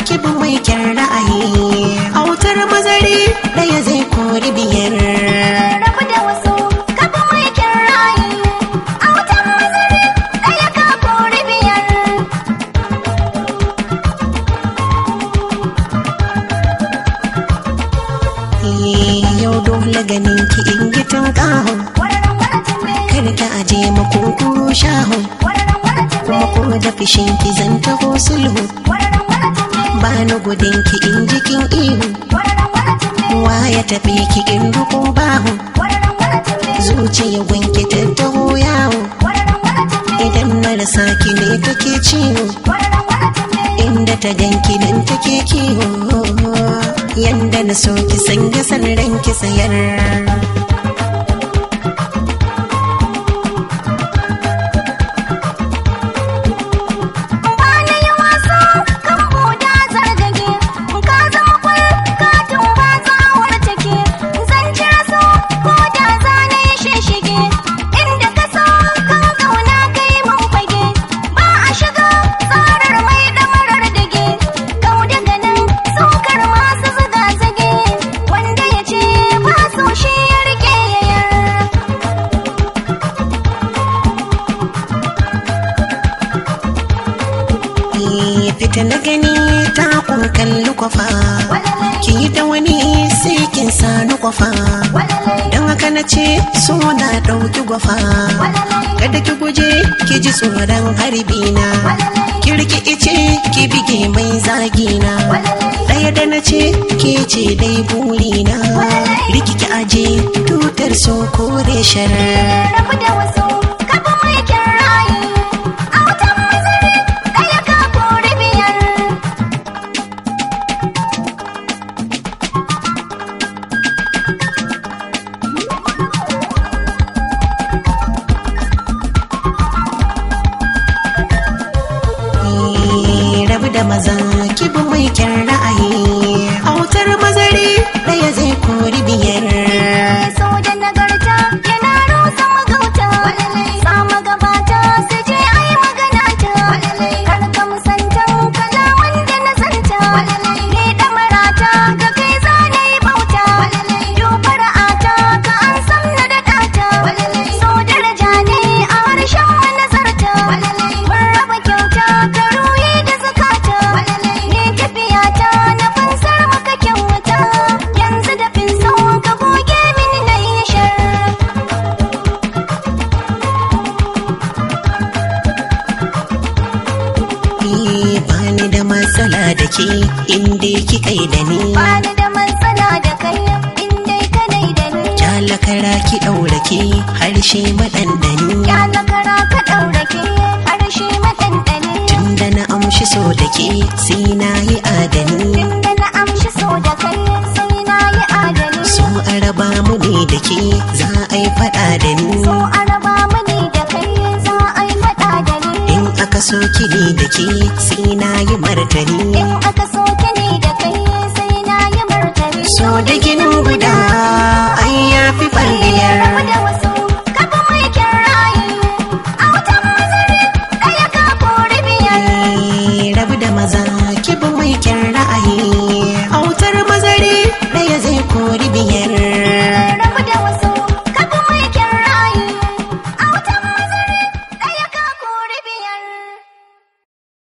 kibin mai kyan ra'ayi. Autar mazari ɗaya zai kori biyar. Rabu da wasu kafin mai kyan ra'ayi. Autar mazari ɗaya ka kori biyar. Yau dole ganin ki in gitin ƙaho. Kar ta aje makunkuru shaho. Kuma ko da fishin ki zan taho sulhu. Ba ni gudun ki in jikin ihu. Waya tafi ki in rukun bahu. Zuciya wanke tattaho yawo. Idan na rasa ki ne take ciwo. Inda ta ganki nan take kiwo. Yanda na so ki sanya sanran ki sayar. Fita na gani ta kalli kwafa. Ki yi da wani sai kin sani kwafa. Don haka na ce so na ɗauki gwafa. Kada ki guje ki ji tsoron harbi na. Ki riki ice ki bige mai zagina. Ɗaya da na ce ke ce dai burina. Riki ki aje tutar so kore sharar. Rabu da wasu kafin mai kyan ra'ayi. Autar mazari ɗaya ka kori biyar. Rabu da maza kibi mai kyan ra'ayi. Autar mazari ɗaya zai kori biyar. So da nagarta yana rusa magauta. Sa magabata su je ai magana ta. Kar ka musantan kalaman da na zanta. Ni ɗamarata ga kai za na yi bauta. Dubar ata ka an san na daɗa ta. So daraja ne a harshen manazarta. Mun raba kyauta ka ruhi da zakata. Ni tafiyata na fansar maka kyauta. Yanzu da fin son ka goge mini na yi shar. Bani da matsala da ke inda ki kai da ni. Bani da matsala da kai inda ka dai da ni. Kyalakara ki ɗaura ke harshe maɗanɗani. Kyalakara ka ɗaura ke harshe maɗanɗani. Tunda na amshi so da ke sai na yi adani. Tunda na amshi so da kai sai na yi adani. So a raba mu ne da ke za a yi faɗa da ni. So a raba mu ne da kai za a yi faɗa da ni. In aka so ki ne da ke sai na yi martani. In aka so ki ne da kai sai na yi martani. So da ginin guda ai ya fi kwalliyar. Rabu da wasu kafin mai kyan ra'ayi. Autar mazari ɗaya ka kori biyar. Rabu da maza kibin mai kyan ra'ayi.